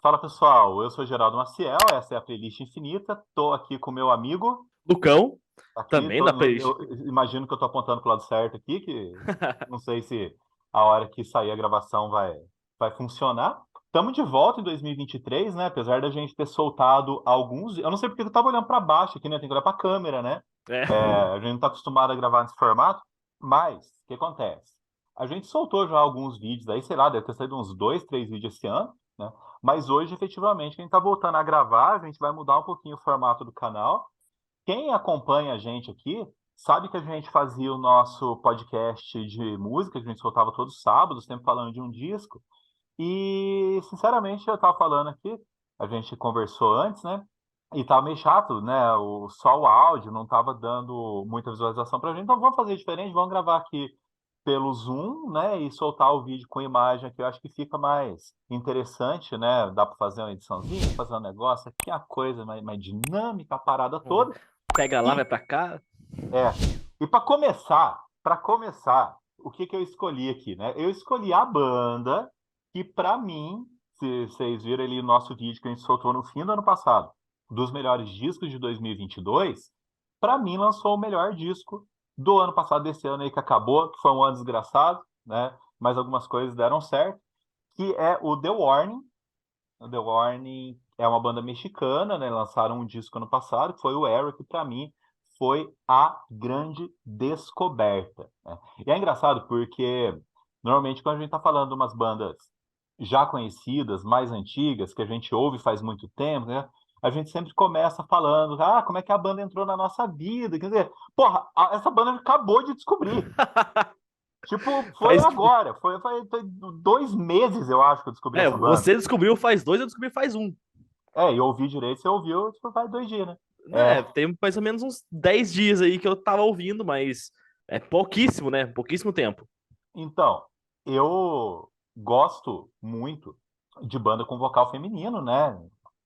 Fala pessoal, eu sou Geraldo Maciel, essa é a Playlist Infinita. Tô aqui com meu amigo, Lucão, aqui, também na playlist. eu imagino que eu tô apontando pro lado certo aqui, que não sei se a hora que sair a gravação vai funcionar. Estamos de volta em 2023, né? Apesar da gente ter soltado alguns. Eu não sei porque eu tava olhando para baixo aqui, né? Tem que olhar para a câmera, né? É. A gente não tá acostumado a gravar nesse formato, mas o que acontece? A gente soltou já alguns vídeos aí, sei lá, deve ter saído uns dois, três vídeos esse ano, né? Mas hoje, efetivamente, a gente tá voltando a gravar, a gente vai mudar um pouquinho o formato do canal. Quem acompanha a gente aqui sabe que a gente fazia o nosso podcast de música, que a gente soltava todos os sábados, sempre falando de um disco. E, sinceramente, eu tava falando aqui, a gente conversou antes, né? E tava meio chato, né? Só o áudio não tava dando muita visualização pra gente. Então vamos fazer diferente, vamos gravar aqui pelo Zoom, né? E soltar o vídeo com imagem aqui. Eu acho que fica mais interessante, né? Dá para fazer uma ediçãozinha, fazer um negócio aqui, a coisa mais dinâmica, a parada toda. Pega lá, E vai pra cá. é. E para começar, o que que eu escolhi aqui, né? Eu escolhi a banda que, para mim, se vocês viram ali o nosso vídeo que a gente soltou no fim do ano passado, dos melhores discos de 2022, para mim lançou o melhor disco do ano passado, desse ano aí que acabou, que foi um ano desgraçado, né? Mas algumas coisas deram certo, que é o The Warning. O The Warning é uma banda mexicana, né? Lançaram um disco ano passado, que foi o Arrow, que para mim foi a grande descoberta, né? E é engraçado porque normalmente quando a gente está falando de umas bandas já conhecidas, mais antigas, que a gente ouve faz muito tempo, né? A gente sempre começa falando, como é que a banda entrou na nossa vida? Quer dizer, porra, essa banda acabou de descobrir. Tipo, foi Faz tipo. agora, foi 2 meses, eu acho, que eu descobri É, essa banda. você descobriu faz dois, eu descobri faz um. E ouvir direito, você ouviu, tipo, faz 2 dias, né? Né, É, tem mais ou menos uns 10 dias aí que eu tava ouvindo, mas é pouquíssimo, né? Pouquíssimo tempo. então, eu gosto muito de banda com vocal feminino, né?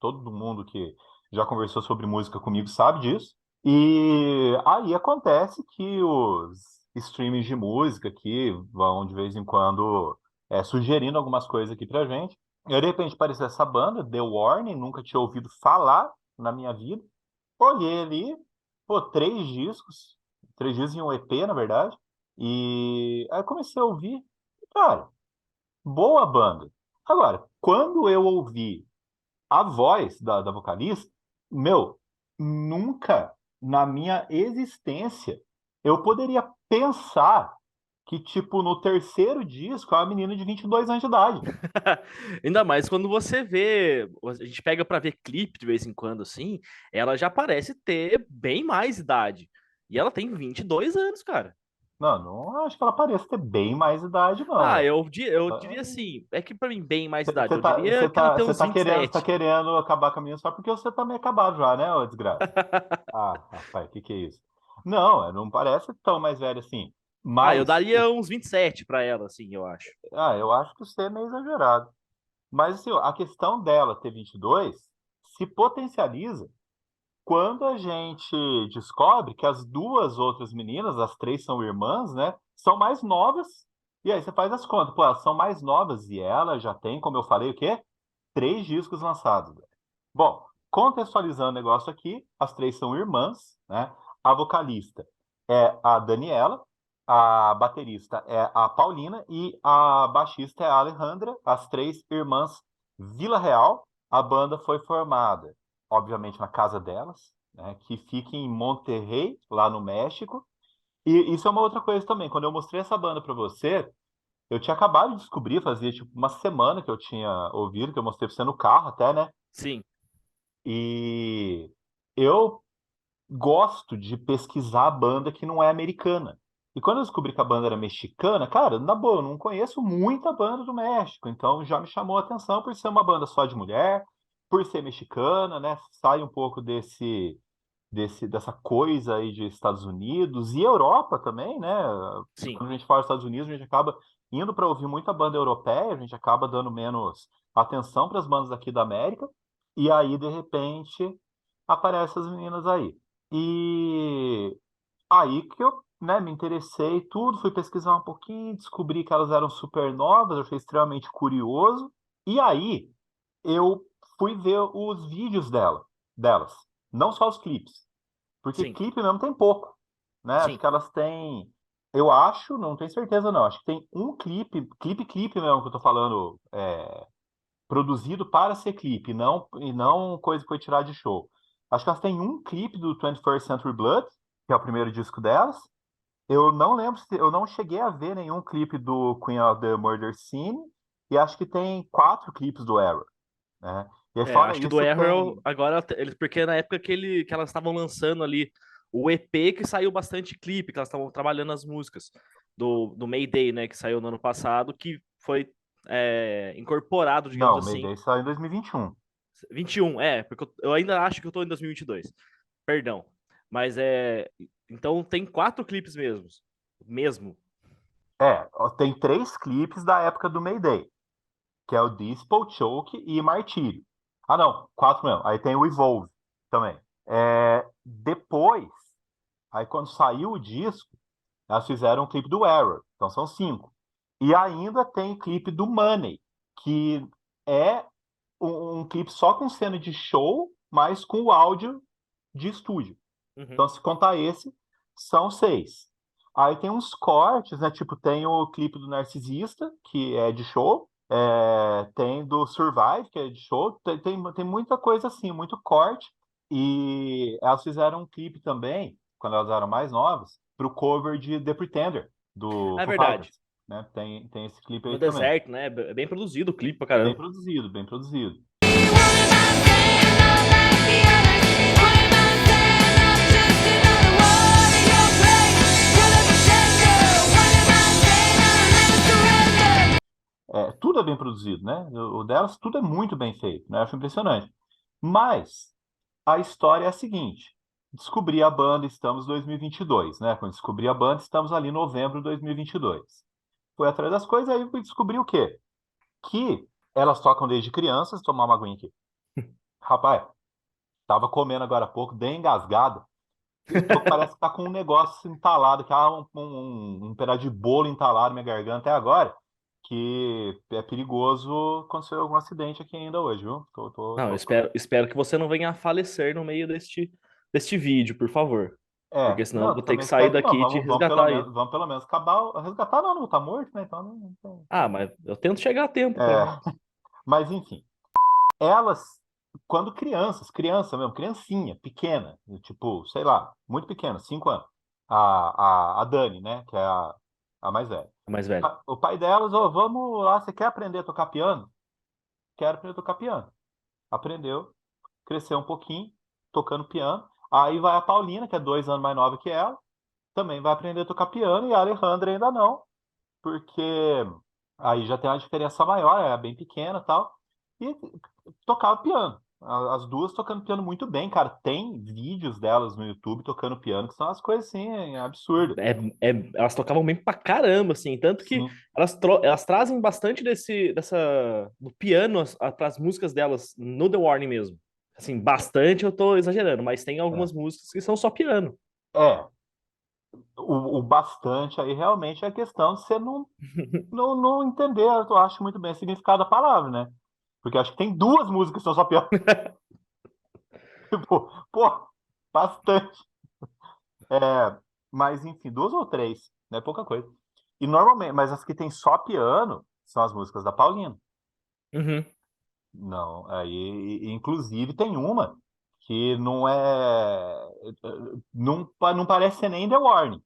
Todo mundo que já conversou sobre música comigo sabe disso. E aí acontece que os streamings de música aqui vão de vez em quando sugerindo algumas coisas aqui pra gente. Eu, de repente, apareceu essa banda, The Warning, nunca tinha ouvido falar na minha vida. Olhei ali, pô, três discos e um EP, na verdade. E aí eu comecei a ouvir, cara, boa banda. Agora, quando eu ouvi a voz da vocalista, meu, nunca na minha existência eu poderia pensar que, tipo, no terceiro disco é uma menina de 22 anos de idade. Ainda mais quando você vê, a gente pega pra ver clipe de vez em quando assim, ela já parece ter bem mais idade. E ela tem 22 anos, cara. Não, não acho que ela pareça ter bem mais idade, não, Ah, velho. eu diria assim, é que pra mim bem mais idade, Você eu tá, diria você que ela tá, tem você uns tá querendo, você tá 27. querendo acabar com a menina só porque você tá meio acabado já, né, ô desgraça? Ah, rapaz, o que que é isso? Não, não parece tão mais velho assim. Ah, eu Mas, daria uns 27 pra ela, assim, eu acho. eu acho que você é meio exagerado. Mas, assim, a questão dela ter 22 se potencializa quando a gente descobre que as duas outras meninas, as três são irmãs, né, são mais novas. E aí você faz as contas. Pô, elas são mais novas e ela já tem, como eu falei, o quê? 3 discos lançados. Bom, contextualizando o negócio aqui, as três são irmãs, né? A vocalista é a Daniela, a baterista é a Paulina e a baixista é a Alejandra, as três irmãs Vila Real. A banda foi formada, obviamente, na casa delas, né? Que fica em Monterrey, lá no México. E isso é uma outra coisa também. Quando eu mostrei essa banda para você, eu tinha acabado de descobrir, fazia tipo uma semana que eu tinha ouvido, que eu mostrei pra você no carro até, né? Sim. E eu gosto de pesquisar a banda que não é americana. E quando eu descobri que a banda era mexicana, cara, na boa, eu não conheço muita banda do México, então já me chamou a atenção por ser uma banda só de mulher, por ser mexicana, né? Sai um pouco dessa coisa aí de Estados Unidos e Europa também, né? Sim. Quando a gente fala Estados Unidos, a gente acaba indo para ouvir muita banda europeia, a gente acaba dando menos atenção para as bandas aqui da América, e aí, de repente, aparecem as meninas aí. E aí que eu, né, me interessei e tudo, fui pesquisar um pouquinho, descobri que elas eram super novas, eu achei extremamente curioso, e aí eu fui ver os vídeos delas, não só os clipes. Porque Sim, clipe mesmo tem pouco, né? Acho sim. que elas têm. Eu acho, não tenho certeza não. Acho que tem um clipe mesmo que eu tô falando, produzido para ser clipe, e não coisa que foi tirada de show. Acho que elas têm um clipe do 21st Century Blood, que é o primeiro disco delas. Eu não lembro se eu não cheguei a ver nenhum clipe do Queen of the Murder Scene, e acho que tem 4 clipes do Error, né? E aí fora Acho que do isso Errol, tem. agora, eles, porque na época que elas estavam lançando ali o EP, que saiu bastante clipe, que elas estavam trabalhando as músicas do Mayday, né, que saiu no ano passado, que foi incorporado, digamos Não, assim, Mayday saiu em 2021. 21, porque eu ainda acho que eu tô em 2022, perdão. Mas então tem 4 clipes mesmo. Ó, tem 3 clipes da época do Mayday, que é o Dispo, Choke e Martírio. Ah, não, 4 mesmo. Aí tem o Evolve também. Depois, aí quando saiu o disco, elas fizeram um clipe do Error, então são 5. E ainda tem clipe do Money, que é um clipe só com cena de show, mas com o áudio de estúdio. Uhum, Então, se contar esse, são 6. Aí tem uns cortes, né? Tipo, tem o clipe do Narcisista, que é de show. Tem do Survive, que é de show. Tem muita coisa assim, muito corte. E elas fizeram um clipe também, quando elas eram mais novas, pro cover de The Pretender, do é Foo verdade. Fighters. Né? Tem esse clipe aí No também. deserto, né? É bem produzido o clipe pra Bem caramba. produzido, bem produzido. Tudo é bem produzido, né? O delas, tudo é muito bem feito, né? Eu acho impressionante. Mas a história é a seguinte: descobri a banda, estamos em 2022, né? Quando descobri a banda, estamos ali em novembro de 2022. Fui atrás das coisas, aí fui descobrir o quê? Que elas tocam desde crianças, tomar uma aguinha aqui. Rapaz, tava comendo agora há pouco, bem engasgado. Eu tô, parece que tá com um negócio entalado, que um pedaço de bolo entalado na minha garganta até agora, que é perigoso acontecer algum acidente aqui ainda hoje, viu? Não, eu espero que você não venha a falecer no meio deste vídeo, por favor. Porque senão eu Não, vou ter que também sair espero que não. daqui e te resgatar aí. Vamos pelo menos acabar. Resgatar não tá morto, né? Então Ah, mas eu tento chegar a tempo, pelo É, menos. mas enfim, elas, quando criança mesmo, criancinha, pequena, tipo, sei lá, muito pequena, 5 anos, a Dani, né, que é a mais velha. Mais velho. O pai delas, ó, vamos lá, você quer aprender a tocar piano? Quero aprender a tocar piano. Aprendeu, cresceu um pouquinho, tocando piano. Aí vai a Paulina, que é 2 anos mais nova que ela, também vai aprender a tocar piano, e a Alejandra ainda não, porque aí já tem uma diferença maior, é bem pequena e tal. E tocava piano. As duas tocando piano muito bem, cara. Tem vídeos delas no YouTube tocando piano, que são as coisas assim, absurdas. Elas tocavam bem pra caramba, assim. Tanto que Sim, elas trazem bastante do piano para as músicas delas no The Warning mesmo. Assim, bastante eu tô exagerando, mas tem é. algumas músicas que são só piano. É, o bastante aí realmente é a questão de você não entender, eu acho muito bem o significado da palavra, né? Porque acho que tem 2 músicas que são só piano. Tipo, pô, bastante. É, mas enfim, 2 ou 3, não é pouca coisa. E normalmente, mas as que tem só piano são as músicas da Paulina. Uhum. Não, aí, inclusive tem uma que não é, não parece ser nem The Warning,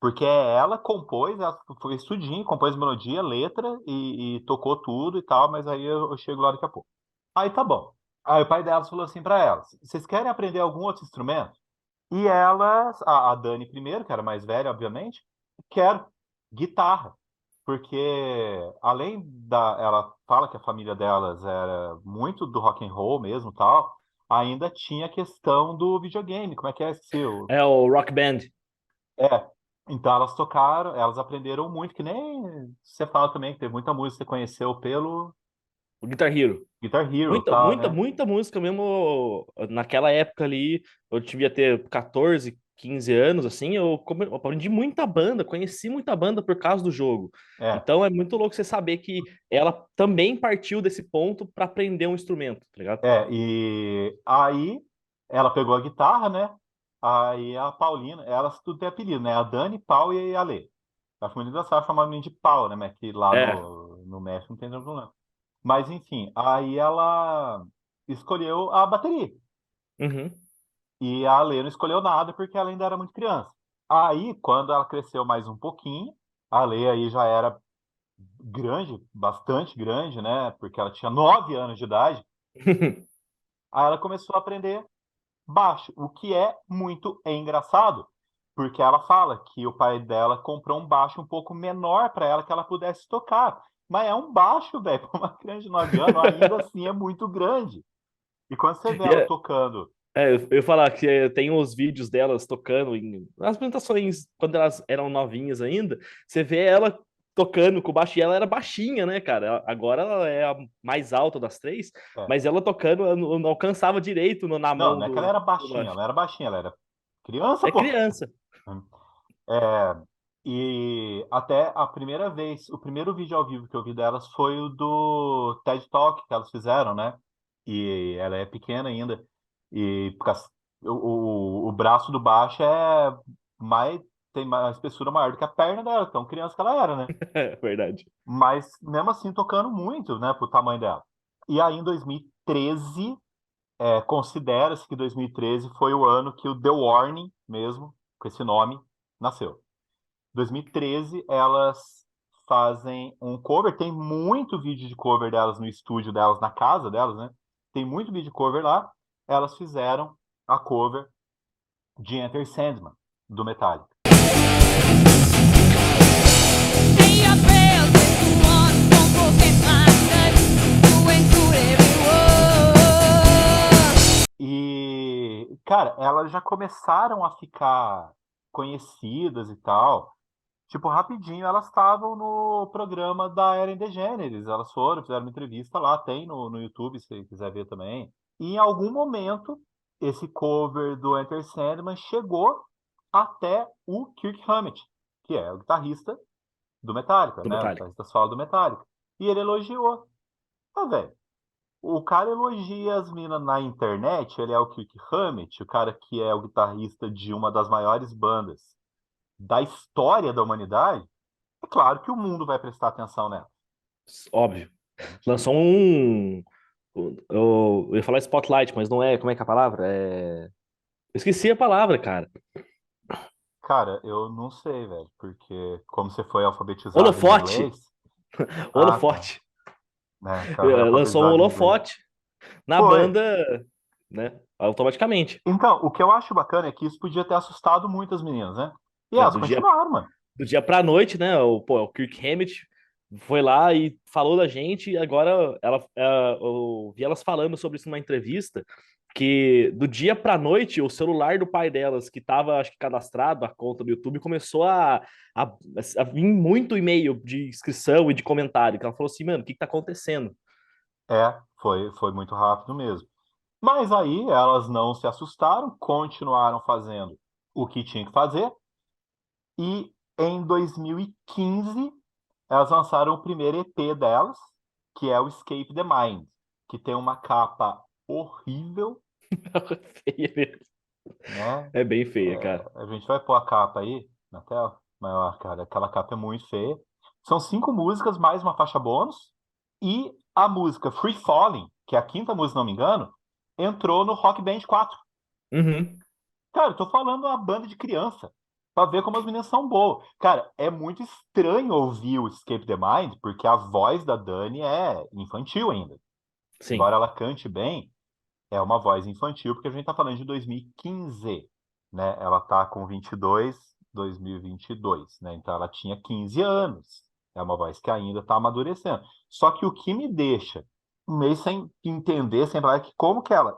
porque ela compôs, ela foi estudinho, compôs melodia, letra e tocou tudo e tal, mas aí eu chego lá daqui a pouco. Aí tá bom. Aí o pai delas falou assim para elas: vocês querem aprender algum outro instrumento? E elas, a Dani primeiro, que era mais velha, obviamente, quero guitarra, porque além ela fala que a família delas era muito do rock and roll mesmo, tal, ainda tinha a questão do videogame, como é que é esse? É o Rock Band. É, então elas tocaram, elas aprenderam muito, que nem você fala também que teve muita música que você conheceu pelo O Guitar Hero. Guitar Hero, Muita, tá, muita, né? muita música mesmo. Naquela época ali, eu devia ter 14, 15 anos, assim, eu aprendi muita banda, conheci muita banda por causa do jogo. É, Então é muito louco você saber que ela também partiu desse ponto para aprender um instrumento, tá ligado? e aí ela pegou a guitarra, né? Aí a Paulina, elas tudo tem apelido, né? A Dani, Pau e a Ale. Acho muito engraçado chamar a menina de Pau, né? Mas que lá É. no México não tem nenhum problema. Mas enfim, aí ela escolheu a bateria. Uhum. E a Ale não escolheu nada porque ela ainda era muito criança. Aí, quando ela cresceu mais um pouquinho, a Ale aí já era grande, bastante grande, né? Porque ela tinha 9 anos de idade. Aí ela começou a aprender baixo, o que é muito engraçado, porque ela fala que o pai dela comprou um baixo um pouco menor para ela que ela pudesse tocar. Mas é um baixo, velho, para uma criança de 9 anos, ainda assim é muito grande. E quando você vê E ela tocando. eu ia falar que tem os vídeos delas tocando nas apresentações quando elas eram novinhas ainda. Você vê ela tocando com o baixo e ela era baixinha, né, cara? Agora ela é a mais alta das três, É, mas ela tocando eu não alcançava direito na não, mão não é que ela era do baixinha, baixo. ela era baixinha, ela era criança, É pô. criança. É, e até a primeira vez, o primeiro vídeo ao vivo que eu vi delas foi o do TED Talk que elas fizeram, né? E ela é pequena ainda. E o braço do baixo mais, tem uma espessura maior do que a perna dela, tão criança que ela era, né? É verdade. Mas mesmo assim tocando muito, né, pro tamanho dela. E aí em 2013, considera-se que 2013 foi o ano que o The Warning mesmo, com esse nome, nasceu. 2013, elas fazem um cover. Tem muito vídeo de cover delas no estúdio delas, na casa delas, né? Tem muito vídeo de cover lá. Elas fizeram a cover de Enter Sandman, do Metallica. E, cara, elas já começaram a ficar conhecidas e tal. Tipo, rapidinho, elas estavam no programa da Ellen DeGeneres. Elas foram, fizeram uma entrevista lá, tem no YouTube, se quiser ver também. E em algum momento, esse cover do Enter Sandman chegou até o Kirk Hammett, que é o guitarrista do Metallica, Do né? O Metallica. guitarrista solo do Metallica. E ele elogiou. Ah, velho, o cara elogia as minas na internet, ele é o Kirk Hammett, o cara que é o guitarrista de uma das maiores bandas da história da humanidade. É claro que o mundo vai prestar atenção nela. Óbvio. A gente, Lançou um. Eu ia falar Spotlight, mas não é. Como é que é a palavra? Eu esqueci a palavra, cara. cara, eu não sei, velho, porque como você foi alfabetizado em Holofote. inglês, ah, tá, Holofote. né, o cara foi Lançou um alfabetizado em inglês. holofote na Foi. banda, né? Automaticamente. Então, o que eu acho bacana é que isso podia ter assustado muitas meninas, né? E É, elas continuaram, mano. do dia pra noite, né? O Kirk Hammett foi lá e falou da gente, e agora eu vi elas falando sobre isso numa entrevista, que do dia pra noite, o celular do pai delas, que tava, acho que cadastrado, a conta do YouTube, começou a, a vir muito e-mail de inscrição e de comentário, que ela falou assim, mano, o que que tá acontecendo? Foi muito rápido mesmo. Mas aí elas não se assustaram, continuaram fazendo o que tinha que fazer, e em 2015 elas lançaram o primeiro EP delas, que é o Escape the Mind, que tem uma capa horrível, Feia mesmo. né? É bem feia, cara. A gente vai pôr a capa aí na tela, maior, cara, aquela capa é muito feia. São 5 músicas, mais uma faixa bônus, e a música Free Falling, que é a quinta música, se não me engano, entrou no Rock Band 4. Uhum. Cara, eu tô falando uma banda de criança, pra ver como as meninas são boas. Cara, é muito estranho ouvir o Escape the Mind, porque a voz da Dani é infantil ainda. Sim. Embora ela cante bem, é uma voz infantil, porque a gente tá falando de 2015, né? Ela tá com 22, 2022, né? Então ela tinha 15 anos. É uma voz que ainda tá amadurecendo. Só que o que me deixa meio sem entender, sem falar, é que como que ela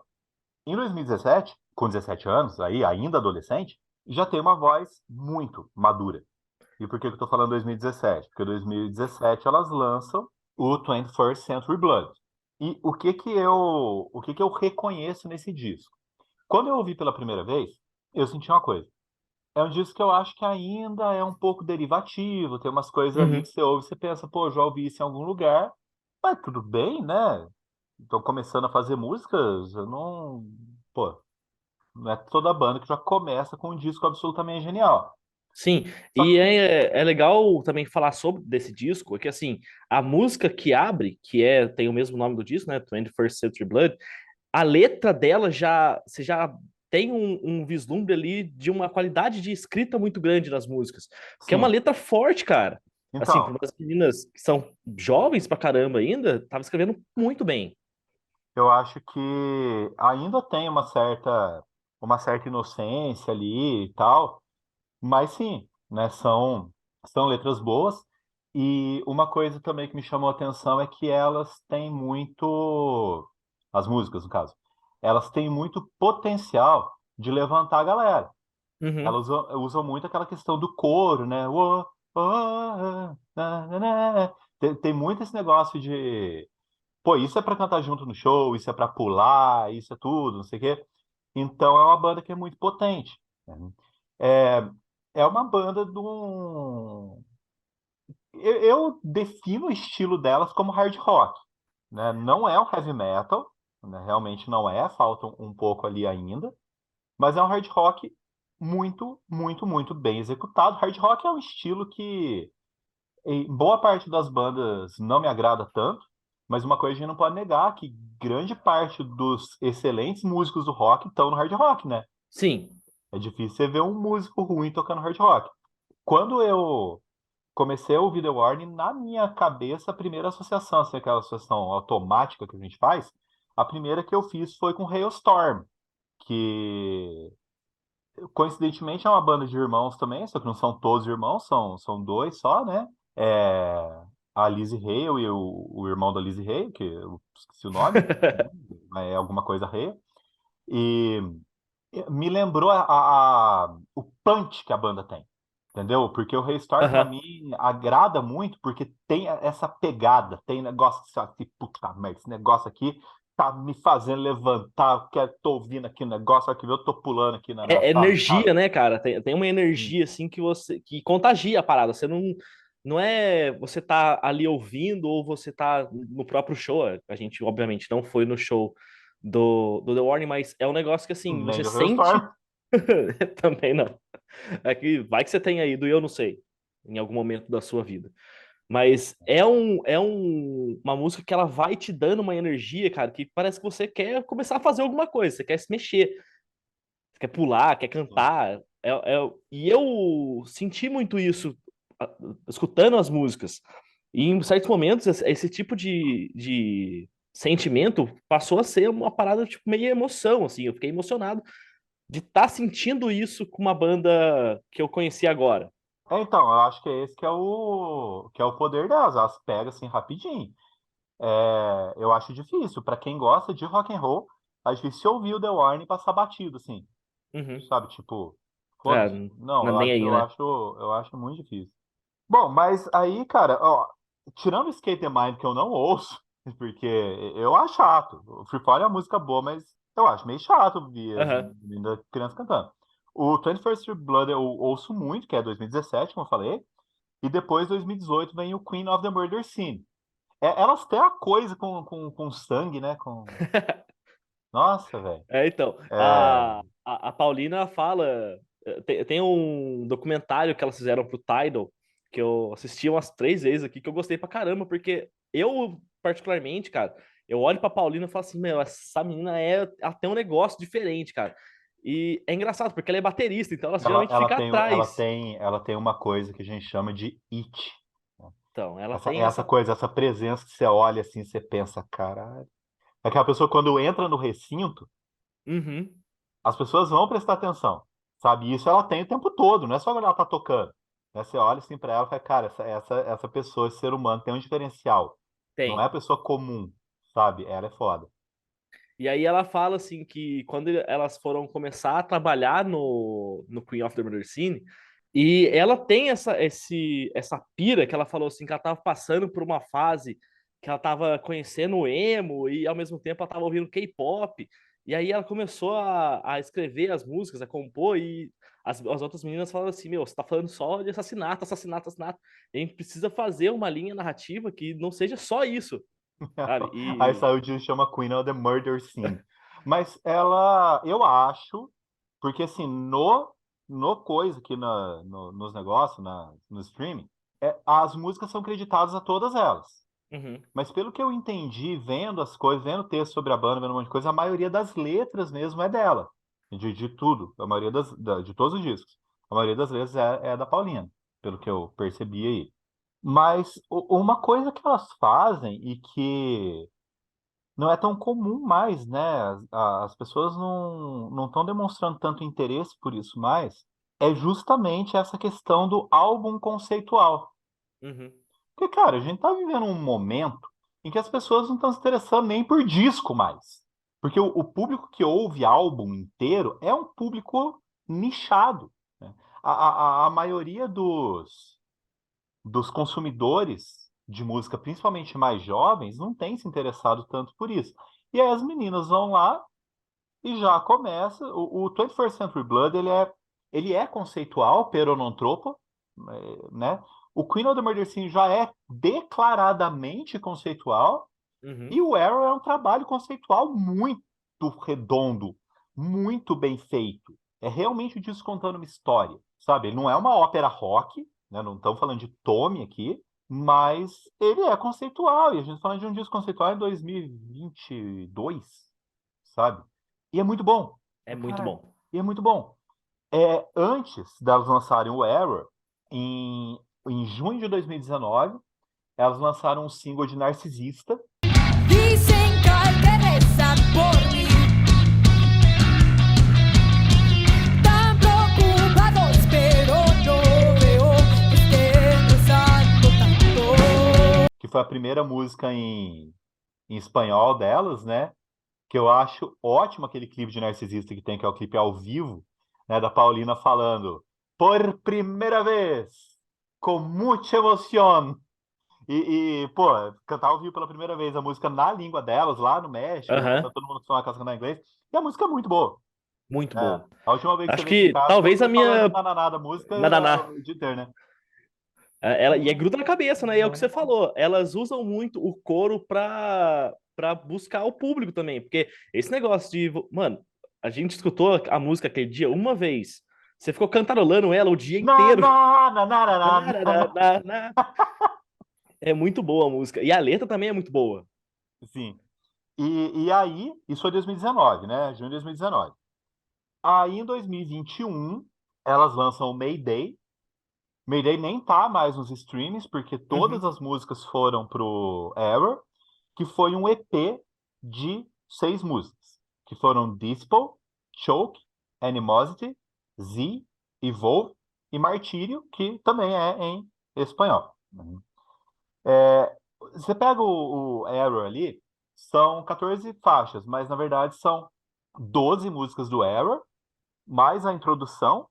em 2017, com 17 anos, aí, ainda adolescente, já tem uma voz muito madura. E por que que eu tô falando 2017? Porque em 2017 elas lançam o 21st Century Blood. E o que que eu reconheço nesse disco? Quando eu ouvi pela primeira vez, eu senti uma coisa. É um disco que eu acho que ainda é um pouco derivativo, tem umas coisas ali Uhum. que você ouve e você pensa, pô, já ouvi isso em algum lugar, mas tudo bem, né? Estou começando a fazer músicas, eu não. Pô, não é toda banda que já começa com um disco absolutamente genial. Sim, Só e é legal também falar sobre desse disco, que assim, a música que abre, tem o mesmo nome do disco, né, 21st Century Blood, a letra dela você já tem um vislumbre ali de uma qualidade de escrita muito grande nas músicas, porque é uma sim. letra forte, cara. Assim, para Então, umas meninas que são jovens pra caramba ainda, tava escrevendo muito bem. eu acho que ainda tem uma certa inocência ali e tal, mas sim, né? São letras boas. E uma coisa também que me chamou a atenção é que elas têm muito, as músicas, no caso, elas têm muito potencial de levantar a galera. Uhum. Elas usam muito aquela questão do coro, né? Uô, tem muito esse negócio de, pô, isso é pra cantar junto no show, isso é pra pular, isso é tudo, não sei o quê. Então é uma banda que é muito potente, né? É, é uma banda de um. Eu defino o estilo delas como hard rock, né? Não é um heavy metal, né? Realmente não é, falta um pouco ali ainda, mas é um hard rock muito, muito, muito bem executado. Hard rock é um estilo que em boa parte das bandas não me agrada tanto, mas uma coisa a gente não pode negar que grande parte dos excelentes músicos do rock estão no hard rock, né? Sim. É difícil você ver um músico ruim tocando hard rock. Quando eu comecei a ouvir The Warning, na minha cabeça, a primeira associação, assim, aquela associação automática que a gente faz, a primeira que eu fiz foi com Hailstorm, que coincidentemente é uma banda de irmãos também, só que não são todos irmãos, são dois só, né? É, a Lizzie Hale e o irmão da Lizzie Hale, que eu esqueci o nome, mas é alguma coisa Hale. E me lembrou o punch que a banda tem, entendeu? Porque o Restore, pra Aham. mim, agrada muito, porque tem essa pegada, tem negócio que você fala assim, puta merda, esse negócio aqui tá me fazendo levantar, tô ouvindo aqui o negócio, aqui eu tô pulando aqui na É sala de casa. energia, né, cara? Tem uma Sim, energia assim que contagia a parada. Você não é você tá ali ouvindo ou você tá no próprio show. A gente obviamente não foi no show do The Warning, mas é um negócio que assim, nem você do sente Restore. também não. É que vai que você tenha ido e eu não sei, em algum momento da sua vida. Mas uma música que ela vai te dando uma energia, cara, que parece que você quer começar a fazer alguma coisa, você quer se mexer. Você quer pular, quer cantar. E eu senti muito isso a- escutando as músicas. E em certos momentos, esse tipo de sentimento passou a ser uma parada tipo, meio emoção, assim. Eu fiquei emocionado de estar sentindo isso com uma banda que eu conheci agora. Então, eu acho que é esse que é o poder delas, elas pegam assim rapidinho. Eu acho difícil, pra quem gosta de rock and roll, é difícil ouvir o The Warning e passar batido, assim. Uhum. Sabe? Tipo, É, foda-se. Não, não é nem aí, né? eu acho muito difícil. Bom, mas aí, cara, ó, tirando o Skate the Mind, que eu não ouço, porque eu acho chato. O Free Fall é uma música boa, mas eu acho meio chato ouvir as Aham. meninas crianças cantando. O 21st Blood eu ouço muito, que é 2017, como eu falei, e depois, 2018, vem o Queen of the Murder Scene. Elas têm a coisa com sangue, né? Nossa, velho. Então, É, a Paulina fala. Tem um documentário que elas fizeram pro Tidal, que eu assisti umas 3 vezes aqui, que eu gostei pra caramba, porque eu, particularmente, cara, eu olho pra Paulina e falo assim, meu, essa menina ela tem um negócio diferente, cara. E é engraçado, porque ela é baterista, então ela geralmente fica atrás. ela tem uma coisa que a gente chama de it. Né? Então, ela Essa, tem essa essa. coisa, essa presença que você olha assim, você pensa, caralho. Aquela pessoa, quando entra no recinto, Uhum, as pessoas vão prestar atenção, sabe? E isso ela tem o tempo todo, não é só quando ela tá tocando. Né? Você olha assim pra ela e fala, cara, essa pessoa, esse ser humano tem um diferencial. Não é tem. a pessoa comum, sabe? Ela é foda. E aí ela fala assim que quando elas foram começar a trabalhar no Queen of the Murder Scene, e ela tem essa pira que ela falou assim, que ela tava passando por uma fase que ela tava conhecendo o emo e ao mesmo tempo ela tava ouvindo K-pop. E aí ela começou a escrever as músicas, a compor, e as outras meninas falaram assim: Meu, você tá falando só de assassinato, assassinato, assassinato. A gente precisa fazer uma linha narrativa que não seja só isso, sabe? Aí E. saiu de chama Queen of the Murder Scene. Mas ela, eu acho, porque assim, no coisa aqui nos negócios, no streaming, as músicas são creditadas a todas elas. Uhum, Mas pelo que eu entendi, vendo as coisas, vendo texto sobre a banda, vendo um monte de coisa, a maioria das letras mesmo é dela. De tudo. A maioria de todos os discos. A maioria das letras é da Paulina, pelo que eu percebi aí. Mas uma coisa que elas fazem e que não é tão comum mais, né? As pessoas não estão demonstrando tanto interesse por isso mais, é justamente essa questão do álbum conceitual. uhum, Porque, cara, a gente tá vivendo um momento em que as pessoas não estão se interessando nem por disco mais. Porque o público que ouve álbum inteiro é um público nichado, né? A maioria dos consumidores de música, principalmente mais jovens, não tem se interessado tanto por isso. E aí as meninas vão lá e já começa. O 21st Century Blood ele é conceitual, pero non troppo, né? O Queen of the Murder Scene já é declaradamente conceitual uhum. e o Arrow é um trabalho conceitual muito redondo, muito bem feito. É realmente o disco contando uma história, sabe? Ele não é uma ópera rock, né? Não estamos falando de Tommy aqui, mas ele é conceitual. E a gente está falando de um disco conceitual em 2022, sabe? E é muito bom. É muito Cara, bom. e é muito bom. Antes delas lançarem o Error, em, em junho de 2019, elas lançaram um single de Narcisista. Dicen que hay que rezar por mí. Tan preocupados, pero no veo que estén rezando tanto. Que foi a primeira música em espanhol delas, né? Que eu acho ótimo aquele clipe de Narcisista que tem, que é o clipe ao vivo, né? Da Paulina falando por primeira vez, com muita emoção. Pô, cantar ao vivo pela primeira vez a música na língua delas, lá no México, tá Aham, todo mundo acostumado a cantar em inglês, e a música é muito boa, muito né? boa. A última vez que você Acho veio aqui em que casa, você talvez a foi falando minha. nananá da música Nananá. o dia inteiro, né? E é gruda na cabeça, né? E é o que você falou. Elas usam muito o coro pra buscar o público também. Porque esse negócio de. Mano, a gente escutou a música aquele dia uma vez. Você ficou cantarolando ela o dia Na, inteiro. na, na, na, na, na, na. É muito boa a música. E a letra também é muito boa. Sim. E aí, isso foi 2019, né? Junho de 2019. Aí, em 2021, elas lançam o Mayday. Mayday nem tá mais nos streams, porque todas Uhum. as músicas foram pro Error, que foi um EP de 6 músicas, que foram Dispo, Choke, Animosity, Z, Evolve e Martírio, que também é em espanhol. Você pega o Error ali, são 14 faixas, mas na verdade são 12 músicas do Error, mais a introdução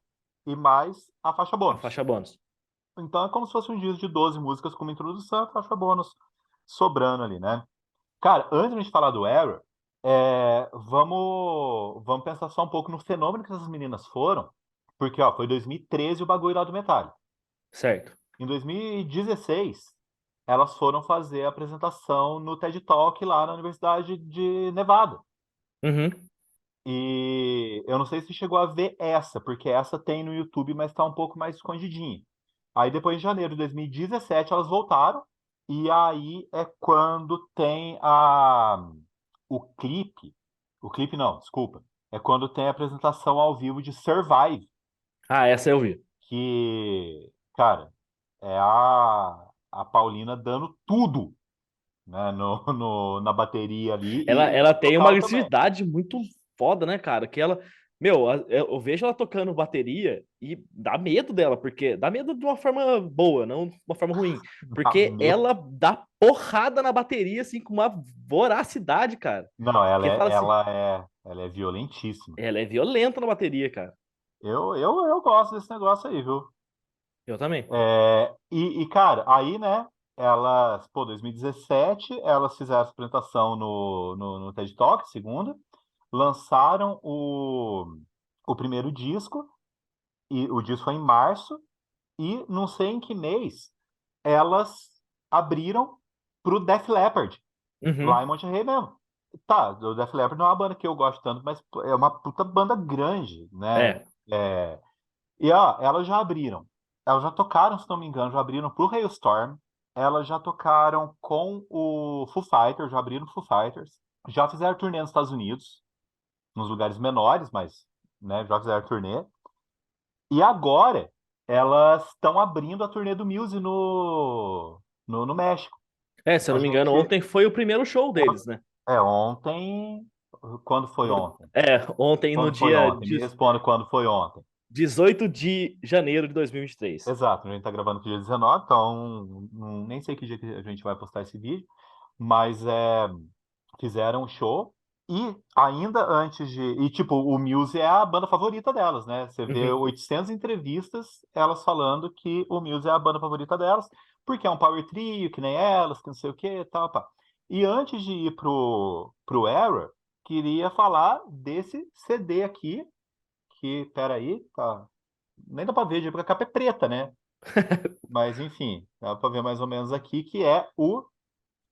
e mais a faixa A bônus. faixa bônus. Então é como se fosse um disco de 12 músicas com uma introdução e faixa bônus sobrando ali, né? Cara, antes de a gente falar do Error, vamos pensar só um pouco no fenômeno que essas meninas foram, porque ó, foi 2013 o bagulho lá do Metallica. Certo. Em 2016, elas foram fazer a apresentação no TED Talk lá na Universidade de Nevada. Uhum. E eu não sei se chegou a ver essa, porque essa tem no YouTube, mas está um pouco mais escondidinha. Aí depois, em janeiro de 2017, elas voltaram. E aí é quando tem o clipe. O clipe não, desculpa. É quando tem a apresentação ao vivo de Survive, Ah, essa eu vi. que, cara, é a Paulina dando tudo, né, na bateria ali e Ela no tem uma vocal também. agressividade muito foda, né, cara? Que ela. Meu, eu vejo ela tocando bateria e dá medo dela, porque dá medo de uma forma boa, não de uma forma ruim. Dá Porque medo. ela dá porrada na bateria, assim, com uma voracidade, cara. Não, ela Que é, fala assim, ela é, ela é violentíssima. ela é violenta na bateria, cara. Eu gosto desse negócio aí, viu? Eu também. Cara, aí, né? elas, pô, 2017, elas fizeram essa apresentação no TED Talk, segunda, lançaram o primeiro disco, e o disco foi em março, e não sei em que mês, elas abriram pro Def Leppard, lá Uhum. em Monterrey mesmo. Tá, o Def Leppard não é uma banda que eu gosto tanto, mas pô, é uma puta banda grande, né? É. É, e ó, elas já abriram. Elas já tocaram, se não me engano, já abriram pro Hailstorm. Elas já tocaram com o Foo Fighters, já abriram pro Foo Fighters. Já fizeram turnê nos Estados Unidos, nos lugares menores, mas né, já fizeram turnê. E agora elas estão abrindo a turnê do Muse no México. É, se eu A não me engano, gente. ontem foi o primeiro show deles, né? Ontem. Quando foi ontem? Ontem no Quando foi dia ontem? Me responda quando foi ontem. 18 de janeiro de 2023. Exato, a gente tá gravando no dia 19, então nem sei que dia que a gente vai postar esse vídeo, mas fizeram um show e ainda antes de. E tipo, o Muse é a banda favorita delas, né? Você vê Uhum. 800 entrevistas elas falando que o Muse é a banda favorita delas, porque é um power trio, que nem elas, que não sei o que, tal, pá. E antes de ir pro Error, queria falar desse CD aqui, que, peraí, tá. Nem dá pra ver, porque a capa é preta, né? Mas enfim, dá pra ver mais ou menos aqui, que é o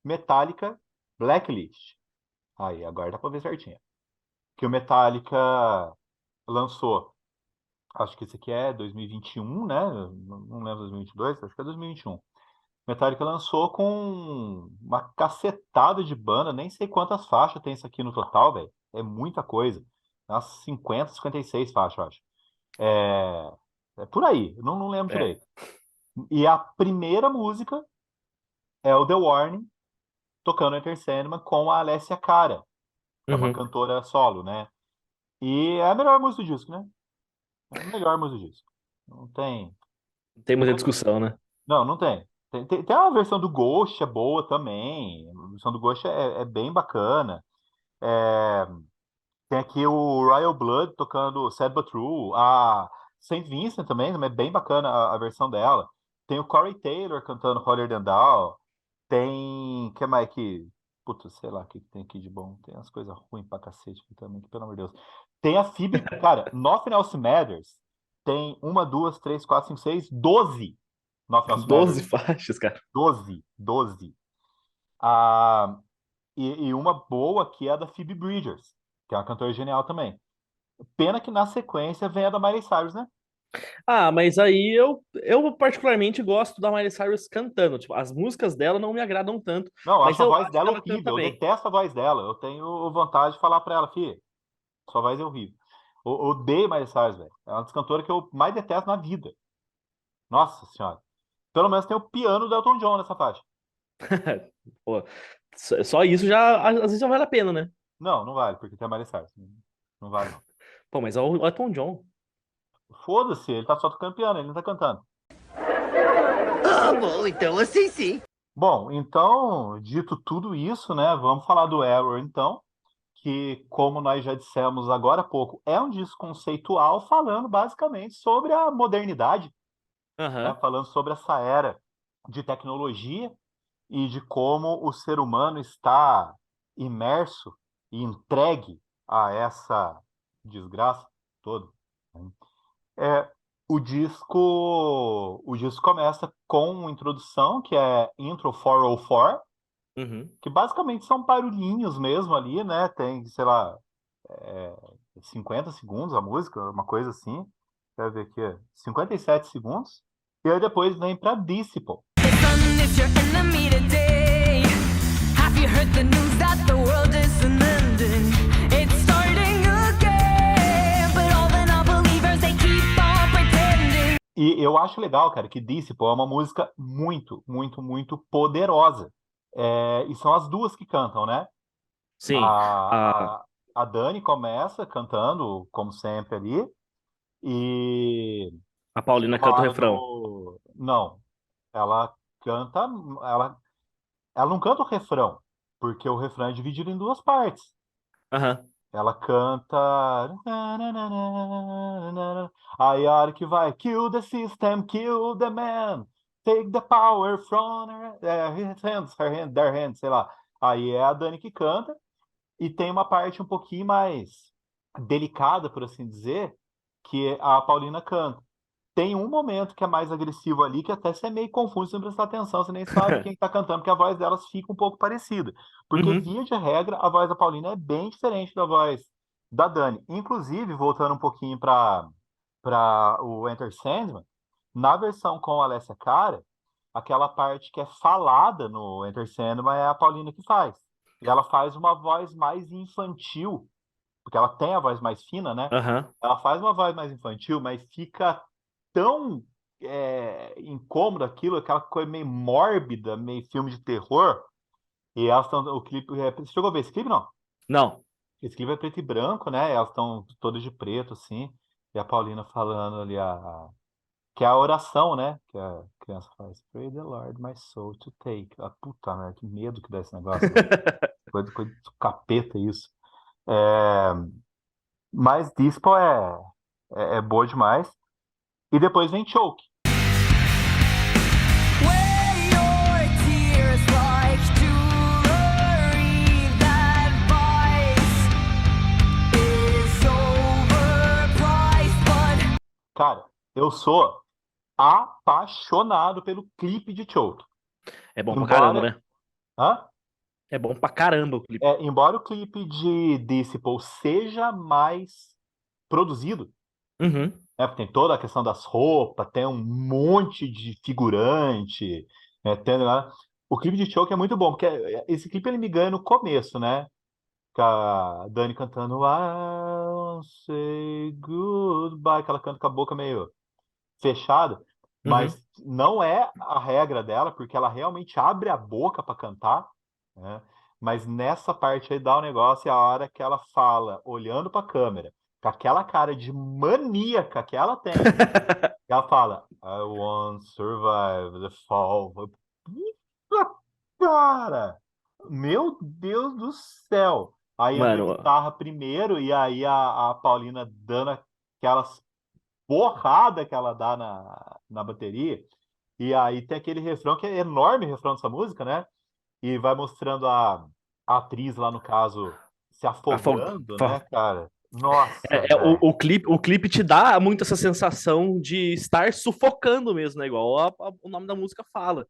Metallica Blacklist. Aí, agora dá pra ver certinho. Que o Metallica lançou, acho que esse aqui é 2021, né? Não lembro 2022, acho que é 2021. Metallica lançou com uma cacetada de banda, nem sei quantas faixas tem isso aqui no total, velho. É muita coisa. Umas 50, 56 faixas, eu acho. É por aí, não lembro É. direito. E a primeira música é o The Warning, tocando Enter Sandman com a Alessia Cara, que é uma Uhum. cantora solo, né? E é a melhor música do disco, né? É a melhor música do disco. Não tem. Não tem muita tem- discussão, né? Não, não tem. Tem a versão do Ghost, é boa também. A versão do Ghost é bem bacana. É, tem aqui o Royal Blood tocando Sad But True. A Saint Vincent também é bem bacana a versão dela. Tem o Corey Taylor cantando Holier Than Thou. Tem. Que mais que. Puta, sei lá o que tem aqui de bom. Tem umas coisas ruins pra cacete aqui também, que, pelo amor de Deus. Tem a Phoebe. Cara, Nothing Else Matters. Tem uma, duas, três, quatro, cinco, seis, 12 Nothing Else 12 Matters. faixas, cara. 12. Ah, e uma boa que é a da Phoebe Bridgers, que é uma cantora genial também. Pena que na sequência vem a da Miley Cyrus, né? Ah, mas aí eu particularmente gosto da Miley Cyrus cantando. Tipo, as músicas dela não me agradam tanto, Não, eu mas acho a eu voz acho que dela ela canta horrível. Eu bem. detesto a voz dela. Eu tenho vontade de falar pra ela, filha, sua voz é horrível. Eu odeio Miley Cyrus, velho. É uma das cantoras que eu mais detesto na vida. Nossa senhora. Pelo menos tem o piano do Elton John nessa faixa. Pô, só isso já às vezes já vale a pena, né? Não, não vale, porque tem a Miley Cyrus. Não vale, não. Pô, mas é o Elton John. Foda-se, ele tá só tocando piano, ele não tá cantando. Ah, bom, então assim sim. Bom, então, dito tudo isso, né, vamos falar do Error, então, que, como nós já dissemos agora há pouco, é um disco conceitual falando basicamente sobre a modernidade, né, Aham. falando sobre essa era de tecnologia e de como o ser humano está imerso e entregue a essa desgraça toda, né? É, o disco começa com uma introdução que é Intro 404, Uhum. que basicamente são barulhinhos mesmo ali, né? Tem, sei lá, é, 50 segundos a música, uma coisa assim. Quer ver aqui, 57 segundos. E aí depois vem para Disciple. Sun is your enemy today. Have you heard the news that the world is an ending? It's starting again, but all the non-believers they keep on pretending. E eu acho legal, cara, que Disciple é uma música muito, muito, muito poderosa. E são as duas que cantam, né? Sim. A, A, a, a Dani começa cantando, como sempre ali, e a Paulina canta o falaram refrão. do. Não, ela canta. Ela, ela não canta o refrão, porque o refrão é dividido em duas partes. Aham. Ela canta. Aí a hora que vai, kill the system, kill the man. Take the power from their hands, sei lá. Aí é a Dani que canta, e tem uma parte um pouquinho mais delicada, por assim dizer, que a Paulina canta. Tem um momento que é mais agressivo ali, que até você é meio confuso, você não prestar atenção, você nem sabe quem está cantando, porque a voz delas fica um pouco parecida. Porque, Uhum. via de regra, a voz da Paulina é bem diferente da voz da Dani. Inclusive, voltando um pouquinho para o Enter Sandman, na versão com a Alessia Cara, aquela parte que é falada no Enter Sandman é a Paulina que faz. E ela faz uma voz mais infantil, porque ela tem a voz mais fina, né? Aham. Ela faz uma voz mais infantil, mas fica tão incômodo aquilo, aquela coisa meio mórbida, meio filme de terror. E elas estão. O clipe. Você chegou a ver esse clipe, não? Não. Esse clipe é preto e branco, né? Elas estão todas de preto, assim. E a Paulina falando ali que é a oração, né? Que a criança faz. Pray the Lord my soul to take. Ah, puta merda, que medo que dá esse negócio, velho. Coisa do capeta isso. É, mas Dispo é boa demais. E depois vem Choke. Weigh your tears like jewelry. That vice is overpriced, but Cara, eu sou apaixonado pelo clipe de Choke. É bom pra caramba, Embora, né? hã? É bom pra caramba o clipe. Embora o clipe de Disciple seja mais produzido, Uhum. né? Porque tem toda a questão das roupas, tem um monte de figurante, né? O clipe de Choke é muito bom, porque esse clipe ele me ganha no começo, né? Com a Dani cantando I won't say goodbye, que ela canta com a boca meio fechada, Uhum. mas não é a regra dela, porque ela realmente abre a boca para cantar, né? Mas nessa parte aí dá o negócio, é a hora que ela fala, olhando para a câmera, com aquela cara de maníaca que ela tem, ela fala, I won't survive the fall. Puta, cara! Meu Deus do céu! Aí entra a Mano, guitarra primeiro, e aí a Paulina dando aquelas porrada que ela dá na bateria. E aí tem aquele refrão que é enorme, o refrão dessa música, né? E vai mostrando a atriz lá, no caso, se a fo- afogando, né, fo- cara? Nossa, é, velho. o clipe te dá muito essa sensação de estar sufocando mesmo, né? Igual o nome da música fala.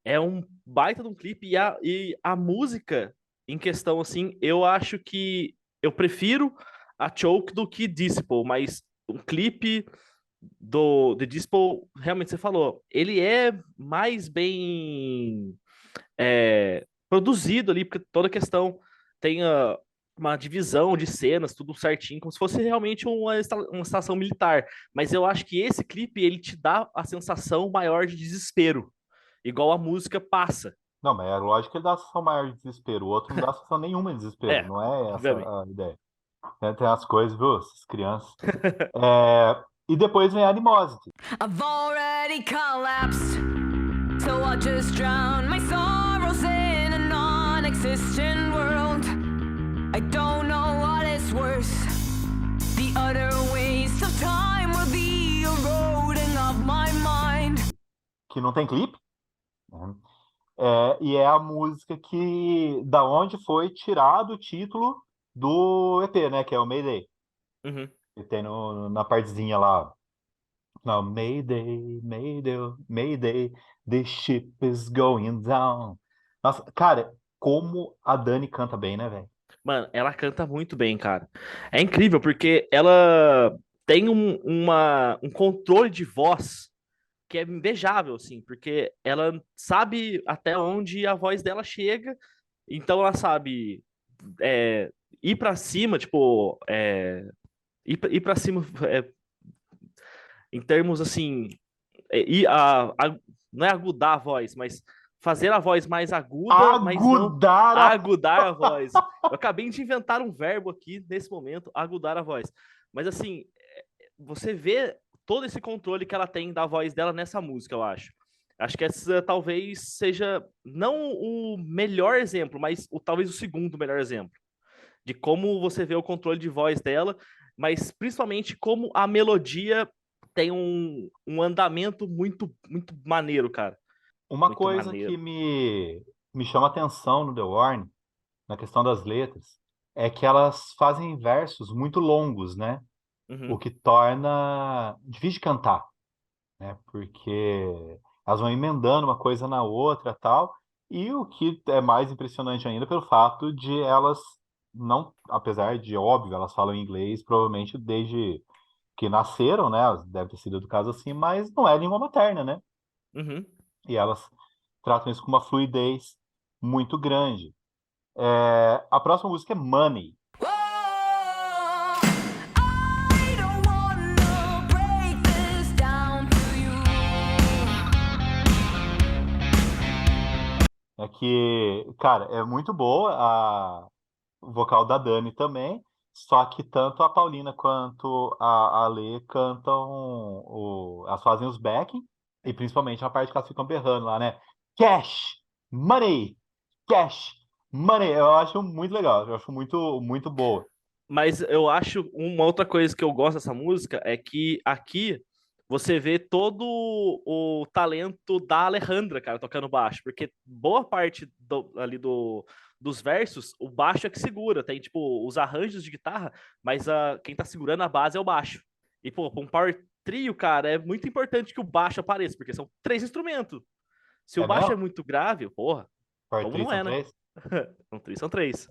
É um baita de um clipe e a música em questão, assim, eu acho que eu prefiro a Choke do que Disciple, mas o clipe do The Disciple, realmente você falou, ele é mais bem produzido ali, porque toda questão tem uma divisão de cenas, tudo certinho, como se fosse realmente uma estação militar. Mas eu acho que esse clipe, ele te dá a sensação maior de desespero, igual a música passa. Não, mas é lógico que ele dá a sensação maior de desespero. O outro não dá sensação nenhuma de desespero. É, Não é essa obviamente. a ideia. Tem as coisas, viu? Essas crianças. E depois vem a Animosity. I've already collapsed, so I'll just drown my sorrows in a non-existent world. I don't know what is worse, the utter waste of time or the eroding of my mind. Que não tem clipe, né? E é a música da onde foi tirado o título do EP, né? Que é o Mayday. Uhum. E tem na partezinha lá. Não, Mayday, Mayday, Mayday, the ship is going down. Nossa, cara, como a Dani canta bem, né, velho? Mano, ela canta muito bem, cara. É incrível, porque ela tem um controle de voz que é invejável, assim, porque ela sabe até onde a voz dela chega, então ela sabe ir pra cima, tipo, ir pra cima em termos assim, não é agudar a voz, mas fazer a voz mais aguda, mas não Agudar a... agudar a voz. Eu acabei de inventar um verbo aqui nesse momento, agudar a voz. Mas assim, você vê todo esse controle que ela tem da voz dela nessa música, eu acho. Acho que essa talvez seja não o melhor exemplo, mas talvez o segundo melhor exemplo de como você vê o controle de voz dela, mas principalmente como a melodia tem um andamento muito, muito maneiro, cara. Uma Muito coisa que maneiro. me chama atenção no The Warning, na questão das letras, é que elas fazem versos muito longos, né? O Uhum. que torna difícil de cantar, né? Porque elas vão emendando uma coisa na outra, tal. E o que é mais impressionante ainda pelo fato de elas não, apesar de óbvio, elas falam inglês provavelmente desde que nasceram, né? Elas devem ter sido educadas assim, mas não é língua materna, né? Uhum. E elas tratam isso com uma fluidez muito grande. A próxima música é Money. Whoa, I don't wanna break this down to you. É que, cara, é muito boa o vocal da Dani também, só que tanto a Paulina quanto a Lê cantam, elas fazem os backing, e principalmente a parte que elas ficam berrando lá, né? Cash, money, cash, money. Eu acho muito legal, eu acho muito, muito boa. Mas eu acho uma outra coisa que eu gosto dessa música é que aqui você vê todo o talento da Alejandra, cara, tocando baixo, porque boa parte ali dos versos, o baixo é que segura, tem tipo os arranjos de guitarra, mas quem tá segurando a base é o baixo. E pô, pra um power trio, cara, é muito importante que o baixo apareça, porque são três instrumentos. Se o É baixo é mesmo? muito grave, porra, Part como 3 não são é, né? três? Um trio são três.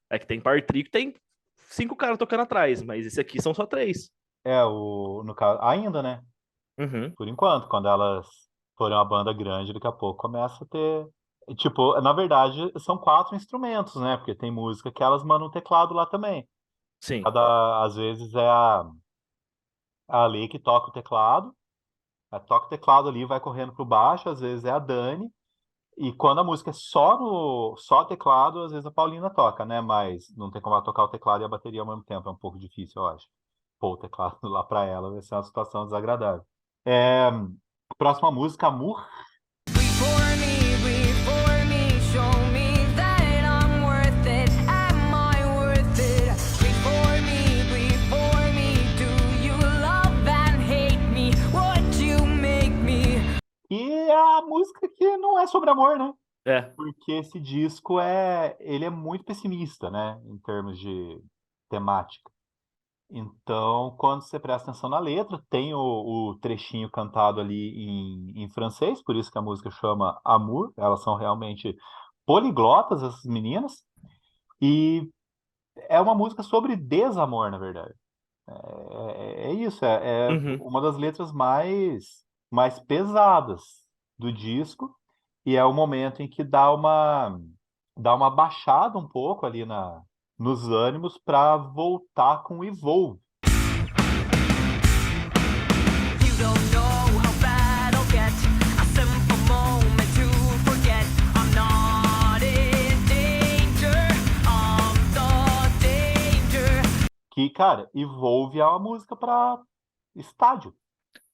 É que tem power trio que tem cinco caras tocando atrás, mas esse aqui são só três. No caso, ainda, né? Uhum. Por enquanto, quando elas forem uma banda grande, daqui a pouco começa a ter. Tipo, na verdade, são quatro instrumentos, né? Porque tem música que elas mandam um teclado lá também. Sim. Às vezes é a Lê que toca o teclado, ela toca o teclado ali, vai correndo pro baixo, às vezes é a Dani. E quando a música é só teclado, às vezes a Paulina toca, né? Mas não tem como ela tocar o teclado e a bateria ao mesmo tempo. É um pouco difícil, eu acho. Pôr o teclado lá pra ela vai ser uma situação desagradável. É, Próxima música, Amor. Before me, show me that I'm worth it. Am I worth it? Before me, do you love and hate me? Would you make me? E é a música que não é sobre amor, né? É. Porque esse disco ele é muito pessimista, né? Em termos de temática. Então, quando você presta atenção na letra, tem o trechinho cantado ali em francês, por isso que a música chama Amour. Elas são realmente poliglotas, essas meninas. E é uma música sobre desamor, na verdade. É isso, é Uhum. uma das letras mais pesadas do disco. E é o momento em que dá uma baixada um pouco ali nos ânimos para voltar com o Evolve. You don't know how bad I'll get. A simple moment to forget. I'm not in danger. I'm the danger. Que, cara, Evolve é uma música para estádio.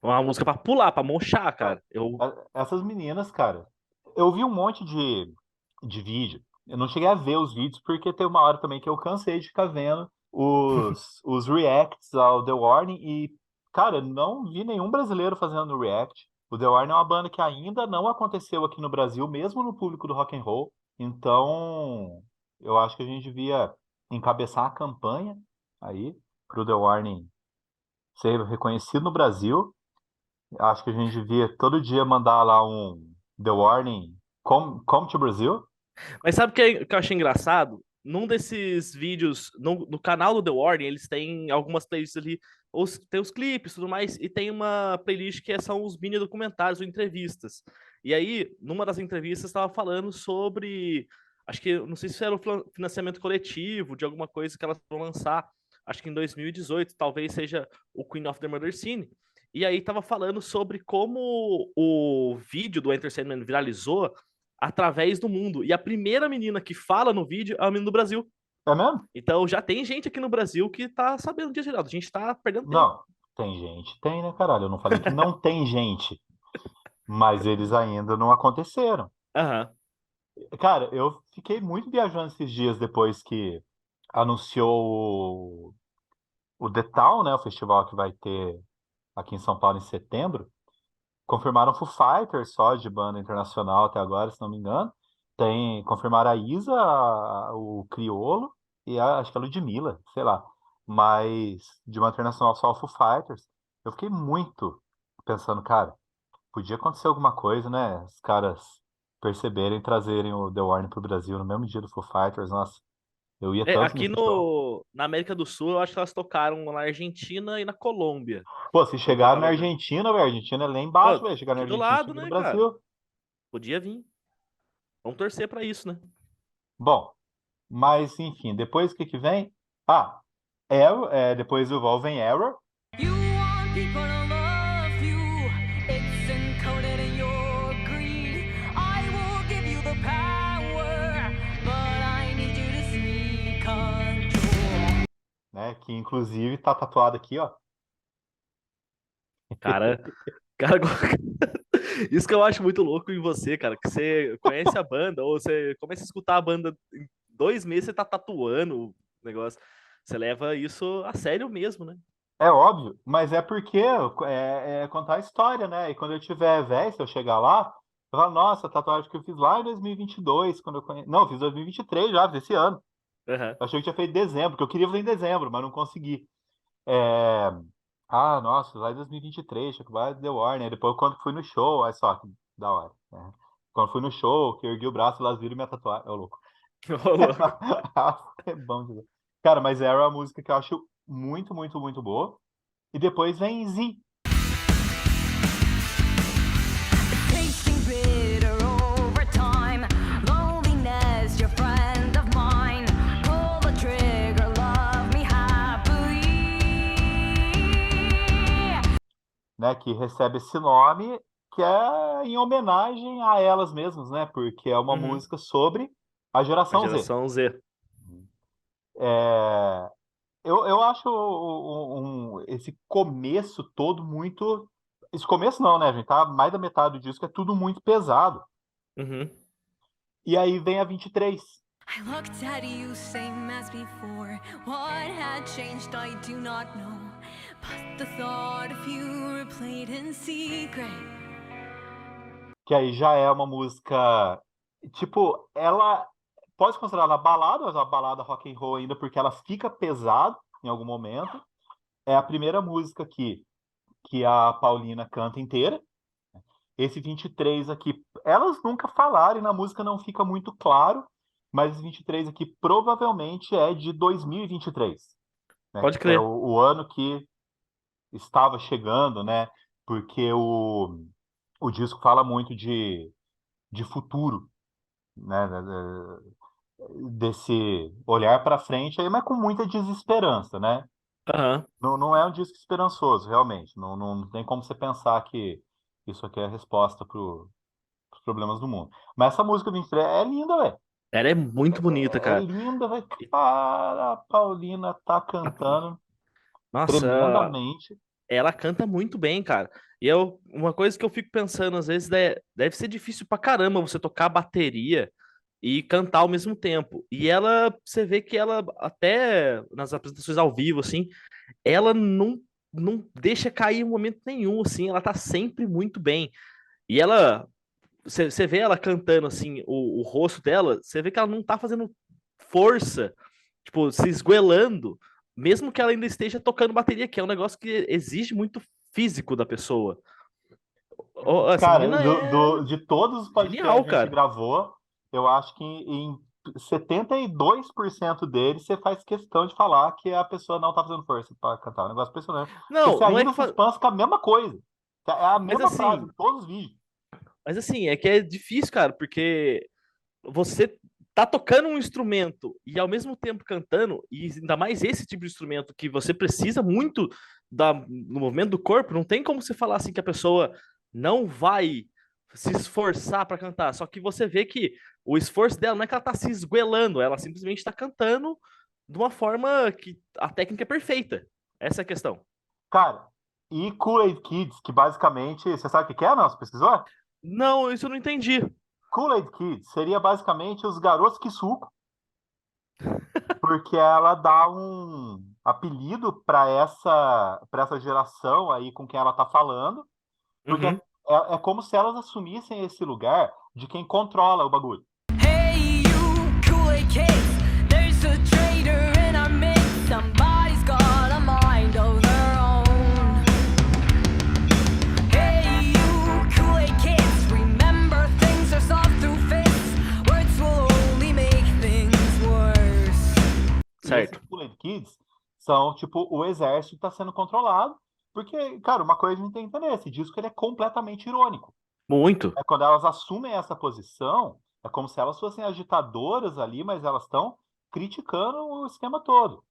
Uma música pra pular, pra mochar, É, cara. Eu. Essas meninas, cara, eu vi um monte de vídeo. Eu não cheguei a ver os vídeos porque tem uma hora também que eu cansei de ficar vendo os reacts ao The Warning e, cara, não vi nenhum brasileiro fazendo react. O The Warning é uma banda que ainda não aconteceu aqui no Brasil, mesmo no público do rock and roll. Então, eu acho que a gente devia encabeçar a campanha aí para o The Warning ser reconhecido no Brasil. Acho que a gente devia todo dia mandar lá um The Warning, come to Brazil. Mas sabe o que eu achei engraçado? Num desses vídeos, no canal do The Warning, eles têm algumas playlists ali, tem os clipes e tudo mais, e tem uma playlist que são os mini documentários ou entrevistas. E aí, numa das entrevistas, estava falando sobre. Acho que, não sei se era o financiamento coletivo de alguma coisa que elas vão lançar, acho que em 2018, talvez seja o Queen of the Murder Scene. E aí tava falando sobre como o vídeo do Enter Sandman viralizou através do mundo. E a primeira menina que fala no vídeo é uma menina do Brasil. É mesmo? Então já tem gente aqui no Brasil que tá sabendo disso, Geraldo. A gente tá perdendo tempo. Não, tem gente, tem, né, caralho? Eu não falei que não tem gente, mas eles ainda não aconteceram. Aham. Cara, eu fiquei muito viajando esses dias depois que anunciou o The Town, né, o festival que vai ter aqui em São Paulo em setembro. confirmaram Foo Fighters só de banda internacional até agora, se não me engano. Confirmaram a Isa, o Criolo e acho que a Ludmilla, sei lá. Mas de uma internacional só o Foo Fighters. Eu fiquei muito pensando, cara, podia acontecer alguma coisa, né? Os caras perceberem e trazerem o The Warning pro Brasil no mesmo dia do Foo Fighters. Nossa, eu ia tanto Aqui nesse show. na América do Sul, eu acho que elas tocaram na Argentina e na Colômbia. Pô, se Pelo que eu chegar na tava vendo. Argentina, velho, a Argentina é lá Pô, embaixo, velho. Chegar na aqui do Argentina, lado, chega no né, cara? Brasil. Podia vir. Vamos torcer pra isso, né? Bom, mas enfim, depois o que que vem? Ah, depois do Vol vem Error. You want people to love you. It's encoded in your greed. I will give you the power, but I need you to see control. Né? Que inclusive tá tatuado aqui, ó. Cara, cara, isso que eu acho muito louco em você, cara, que você conhece a banda, ou você começa a escutar a banda em 2 meses, você tá tatuando o negócio. Você leva isso a sério mesmo, né? É óbvio, mas é porque é contar a história, né? E quando eu tiver velho, se eu chegar lá, eu falo, nossa, a tatuagem que eu fiz lá em 2022, quando eu conheci. Não, eu fiz 2023 já, fiz esse ano. Aham. Eu achei que tinha feito em dezembro, porque eu queria fazer em dezembro, mas não consegui. É, Ah, nossa, lá em 2023, Chico Buarque The Warning. Aí depois, quando fui no show, aí só, que da hora. Né? Quando fui no show, que eu ergui o braço, elas viram minha tatuagem. Ô, louco. Ô, louco. É bom demais. Cara, mas Arrow é uma música que eu acho muito, muito, muito boa. E depois vem Z. Tasting bitter over time. Loneliness, your friend of mine. Pull the trigger, love me happily. Né, que recebe esse nome, que é em homenagem a elas mesmas, né? Porque é uma Uhum. música sobre a A geração Z. geração Z. É, eu acho esse começo todo muito. Esse começo não, né, gente? Tá mais da metade do disco é tudo muito pesado. Uhum. E aí vem a 23. I looked at you, same as before. What had changed, I do not know. But the thought of you replayed in secret. Que aí já é uma música. Tipo, ela pode ser considerada balada, mas é uma balada rock and roll ainda, porque ela fica pesada em algum momento. É a primeira música que a Paulina canta inteira. Esse 23 aqui, elas nunca falaram e na música não fica muito claro, mas esse 23 aqui provavelmente é de 2023, né? Pode É crer. o ano que estava chegando, né? Porque o disco fala muito de futuro, né? Desse olhar para frente, aí, mas com muita desesperança, né? Aham. Não, não é um disco esperançoso, realmente. Não, não tem como você pensar que isso aqui é a resposta para os problemas do mundo. Mas essa música 23 é linda, velho. Ela é muito bonita, É cara. linda, velho. Cara, a Paulina tá cantando Nossa, tremendamente. ela canta muito bem, cara. E uma coisa que eu fico pensando, às vezes, deve ser difícil pra caramba você tocar bateria e cantar ao mesmo tempo. E ela, você vê que ela, até nas apresentações ao vivo, assim, ela não deixa cair em momento nenhum, assim, ela tá sempre muito bem. E ela, você vê ela cantando, assim, o rosto dela, você vê que ela não tá fazendo força, tipo, se esgoelando, mesmo que ela ainda esteja tocando bateria, que é um negócio que exige muito físico da pessoa. Essa Cara, menina é de todos os podcasts genial, que a gente cara. gravou, eu acho que em 72% deles você faz questão de falar que a pessoa não tá fazendo força para cantar. É um negócio impressionante. Porque Não, você não é ainda que suspense com a mesma coisa. É a mas mesma frase assim, em todos os vídeos. é que é difícil, cara, porque você tá tocando um instrumento e ao mesmo tempo cantando, e ainda mais esse tipo de instrumento que você precisa muito no movimento do corpo, não tem como você falar assim que a pessoa não vai se esforçar para cantar. Só que você vê que o esforço dela não é que ela tá se esgoelando, ela simplesmente tá cantando de uma forma que a técnica é perfeita. Essa é a questão. Cara, e Kool-Aid Kids, que basicamente, você sabe o que que é, não? Você pesquisou? Não, isso eu não entendi. Kool-Aid Kids seria basicamente os garotos que suco, porque ela dá um apelido para essa geração aí com quem ela tá falando, porque Uhum. é como se elas assumissem esse lugar de quem controla o bagulho. Hey, you Kool-Aid kids, there's a traitor in our midst. Somebody's got a mind of their own. Hey, you Kool-Aid kids, remember things are soft through fists. Words will only make things worse. E Certo. esses Kool-Aid Kids são, tipo, o exército está sendo controlado. Porque, cara, uma coisa a gente tem que entender, esse disco ele é completamente irônico. Muito. É quando elas assumem essa posição, é como se elas fossem agitadoras ali, mas elas estão criticando o esquema todo.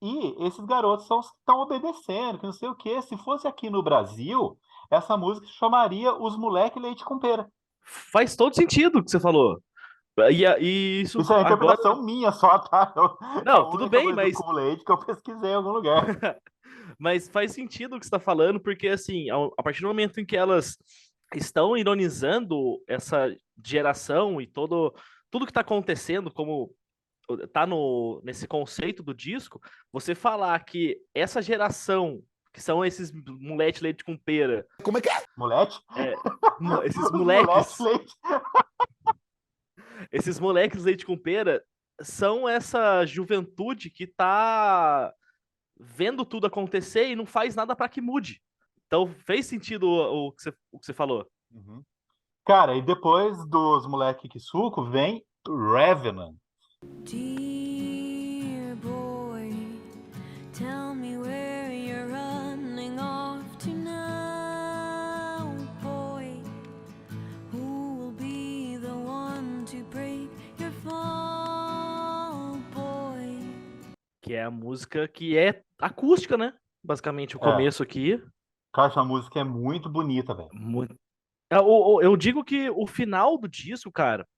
E esses garotos estão obedecendo, que não sei o quê. Se fosse aqui no Brasil, essa música se chamaria Os Moleque Leite com Pera. Faz todo sentido o que você falou. E isso Isso é a agora. interpretação minha só, tá? Não, A tudo única bem, coisa mas do com leite que eu pesquisei em algum lugar. Mas faz sentido o que você está falando, porque assim, a partir do momento em que elas estão ironizando essa geração e tudo que está acontecendo, como tá nesse conceito do disco, você falar que essa geração, que são esses moleque leite com pera, Moleque? esses Os moleques, moleque leite. esses moleques leite com pera, são essa juventude que tá vendo tudo acontecer e não faz nada para que mude. Então fez sentido o que você falou. Uhum. Cara, e depois dos moleque que suco, vem Revenant. Dear boy, tell me where you're running off to now, boy. Who will be the one to break your fall, boy? Que é a música que é acústica, né? Basicamente, o começo aqui. Cara, essa música é muito bonita, velho. Muito... Eu digo que o final do disco, cara,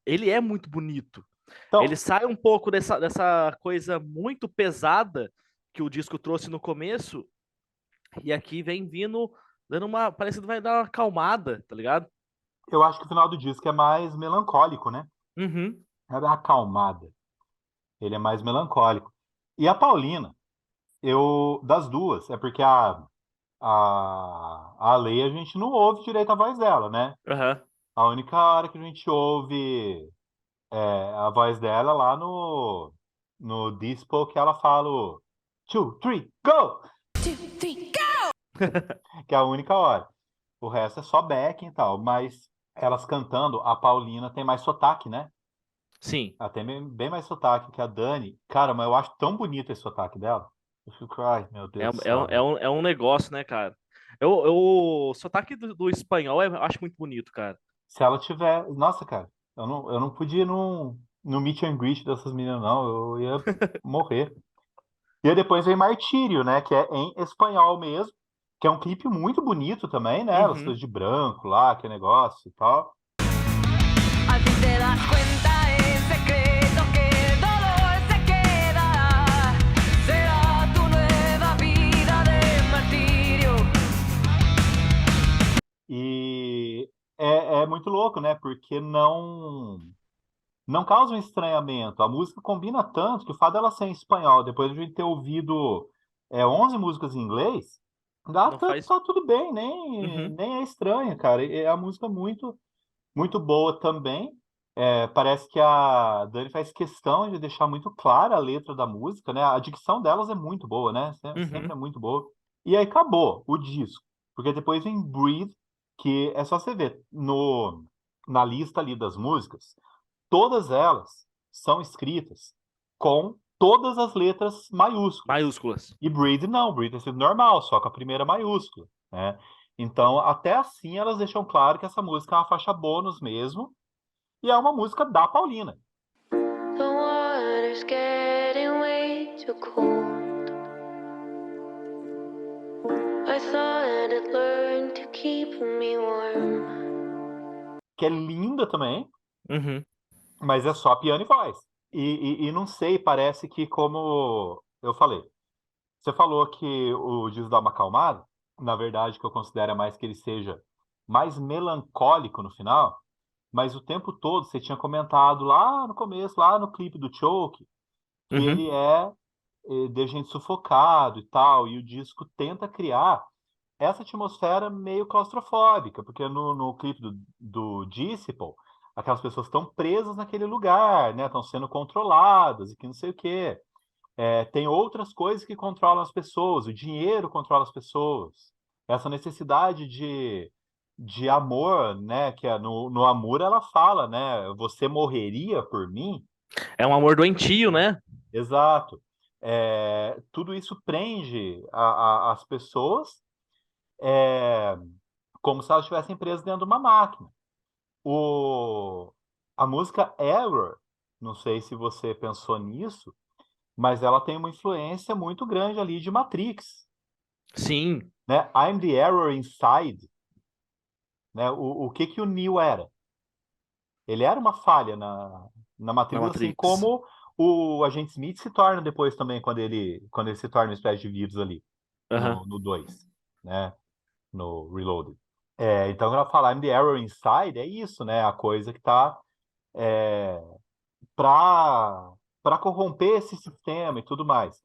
ele é muito bonito. Então, Ele sai um pouco dessa coisa muito pesada que o disco trouxe no começo, e aqui vem vindo, dando uma. Parece que vai dar uma acalmada, tá ligado? eu acho que o final do disco é mais melancólico, né? Uhum. É da acalmada. Ele é mais melancólico. E a Paulina, das duas, é porque a Lei a gente não ouve direito a voz dela, né? Aham. A única hora que a gente ouve a voz dela é lá no disco que ela fala o 2, 3, go! 2, 3, go! Que é a única hora. O resto é só backing e tal, mas elas cantando, a Paulina tem mais sotaque, né? Sim. Ela tem bem mais sotaque que a Dani. Cara, mas eu acho tão bonito esse sotaque dela. Eu fico, ai, meu Deus do céu. É um negócio, né, cara? O sotaque do espanhol eu acho muito bonito, cara. Se ela tiver. Nossa, cara, eu não podia ir no meet and greet dessas meninas, não. Eu ia morrer. E aí depois vem Martírio, né? Que é em espanhol mesmo. Que é um clipe muito bonito também, né? Elas todas de branco lá, que negócio e tal. Al fin te das cuenta en secreto que el dolor se quedará. Será tu nueva vida de martirio. E é muito louco, né? Porque não causa um estranhamento. A música combina tanto que o fato dela ser em espanhol, depois de a gente ter ouvido 11 músicas em inglês, dá Não tanto, faz. tá tudo bem, Uhum. nem é estranho, cara. É a música muito, muito boa também. Parece que a Dani faz questão de deixar muito clara a letra da música, né? A dicção delas é muito boa, né? Sempre Uhum. é muito boa. E aí acabou o disco. Porque depois vem Breathe, que é só você ver na lista ali das músicas, todas elas são escritas com todas as letras maiúsculas. Maiúsculas. E Breathe não, Breathe é escrito normal, só com a primeira maiúscula, né? Então, até assim, elas deixam claro que essa música é uma faixa bônus mesmo, e é uma música da Paulina. The water's getting way too cold. I thought I'd learn to keep me warm. Que é linda também, Uhum. mas é só piano e voz. E não sei, parece que como eu falei, você falou que o disco dá uma acalmada, na verdade, que eu considero mais que ele seja mais melancólico no final, mas o tempo todo você tinha comentado lá no começo, lá no clipe do Choke, que Uhum. ele de gente sufocado e tal, e o disco tenta criar essa atmosfera meio claustrofóbica, porque no clipe do Disciple, aquelas pessoas estão presas naquele lugar, né? Estão sendo controladas e que não sei o quê. Tem outras coisas que controlam as pessoas, o dinheiro controla as pessoas. Essa necessidade de amor, né? Que no amor ela fala, né? Você morreria por mim? É um amor doentio, né? Exato. Tudo isso prende as pessoas como se elas estivessem presas dentro de uma máquina. A música Error, não sei se você pensou nisso, mas ela tem uma influência muito grande ali de Matrix, Sim, né? I'm the error inside, né? O que que o Neo era? Ele era uma falha na na Matrix, assim Matrix. como o agente Smith se torna depois também, quando ele se torna uma espécie de vírus ali, Aham. no 2, né? No Reloaded. Então, quando ela fala I'm the error inside, é isso, né? A coisa que está para corromper esse sistema e tudo mais.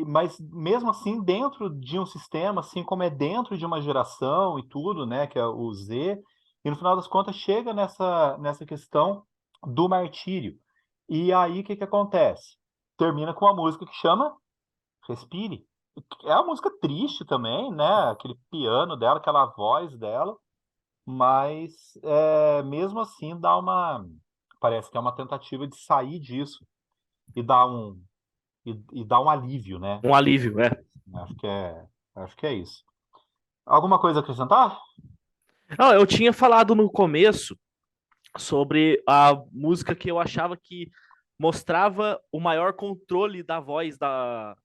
Mas mesmo assim, dentro de um sistema, assim como é dentro de uma geração e tudo, né, que é o Z, e no final das contas chega nessa questão do martírio. E aí o que que acontece? Termina com uma música que chama Respire. É uma música triste também, né? Aquele piano dela, aquela voz dela, mas mesmo assim parece que é uma tentativa de sair disso e dar um alívio, né? Um alívio, é. Acho que é isso. Alguma coisa a acrescentar? Não, eu tinha falado no começo sobre a música que eu achava que mostrava o maior controle da voz da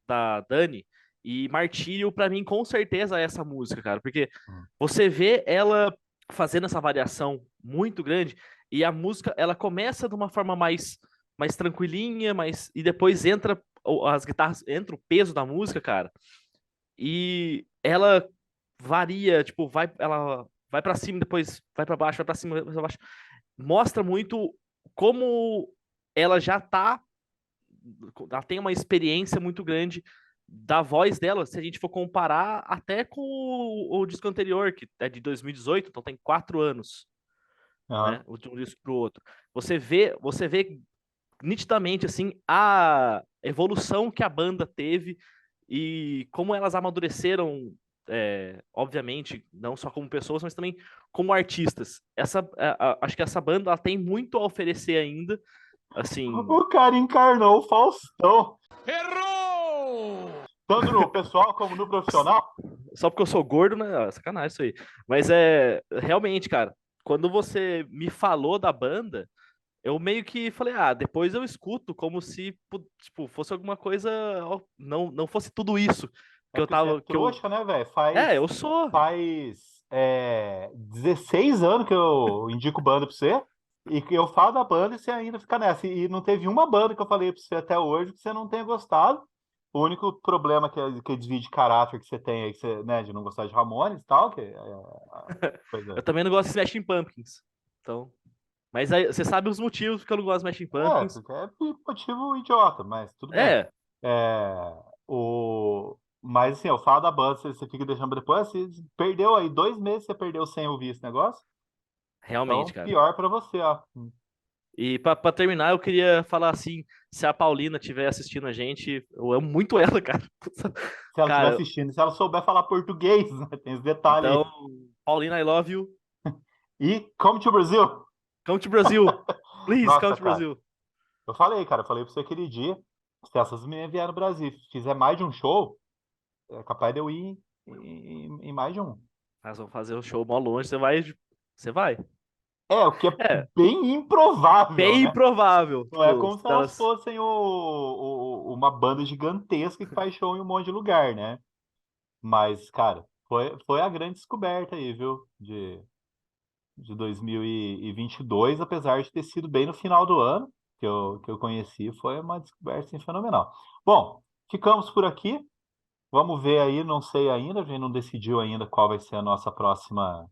Dani. E Martírio, pra mim, com certeza é essa música, cara. Porque Hum. você vê ela fazendo essa variação muito grande e a música, ela começa de uma forma mais tranquilinha, e depois entra as guitarras, entra o peso da música, cara. E ela varia, tipo, ela vai pra cima, depois vai pra baixo, vai pra cima, vai pra baixo. Mostra muito como ela já tá, ela tem uma experiência muito grande da voz dela, se a gente for comparar até com o disco anterior, que é de 2018, então tem 4 anos, Aham. né, de um disco pro outro. Você vê nitidamente, assim, a evolução que a banda teve e como elas amadureceram, obviamente, não só como pessoas, mas também como artistas. Acho que essa banda ela tem muito a oferecer ainda, assim, O cara encarnou o Faustão. Tanto no pessoal como no profissional. só porque eu sou gordo, né? Sacanagem isso aí. Mas realmente, cara, quando você me falou da banda, eu meio que falei, depois eu escuto como se, tipo, fosse alguma coisa, não fosse tudo isso É que eu porque você é tava, que eu, trouxa, né, velho? Faz, eu sou. faz 16 anos que eu indico banda pra você. E que eu falo da banda e você ainda fica nessa. E não teve uma banda que eu falei pra você até hoje que você não tenha gostado. O único problema que desvio de caráter que você tem aí, que você, né, de não gostar de Ramones e tal, pois é. Eu também não gosto de Smashing Pumpkins. Então, mas aí, você sabe os motivos porque eu não gosto de Smashing Pumpkins. Porque é motivo idiota, mas tudo bem. É, É, mas assim, eu falo da banda, você fica deixando pra depois, você perdeu aí 2 meses, você perdeu sem ouvir esse negócio. realmente, Então, cara. pior pra você, ó. E pra terminar, eu queria falar assim, se a Paulina estiver assistindo a gente, eu amo muito ela, cara. Se ela estiver Cara, assistindo, se ela souber falar português, né? Tem esse detalhe então, aí. Paulina, I love you. E come to Brasil. Come to Brazil. Please, come Nossa, to cara. Brazil. Eu falei pra você aquele dia, se essas meninas vierem no Brasil, fizer mais de um show, é capaz de eu ir em mais de um. Nós vamos fazer um show mó longe, você vai. Você vai. O que é É, bem improvável, bem né? improvável. Não é Tipo, como se elas fossem uma banda gigantesca que faz show em um monte de lugar, né? Mas, cara, foi a grande descoberta aí, viu? De 2022, apesar de ter sido bem no final do ano que eu conheci, foi uma descoberta assim, fenomenal. Bom, ficamos por aqui. Vamos ver aí, não sei ainda, a gente não decidiu ainda qual vai ser o nosso próximo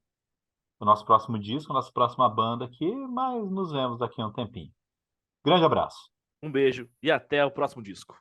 disco, a nossa próxima banda aqui, mas nos vemos daqui a um tempinho. Grande abraço. um beijo e até o próximo disco.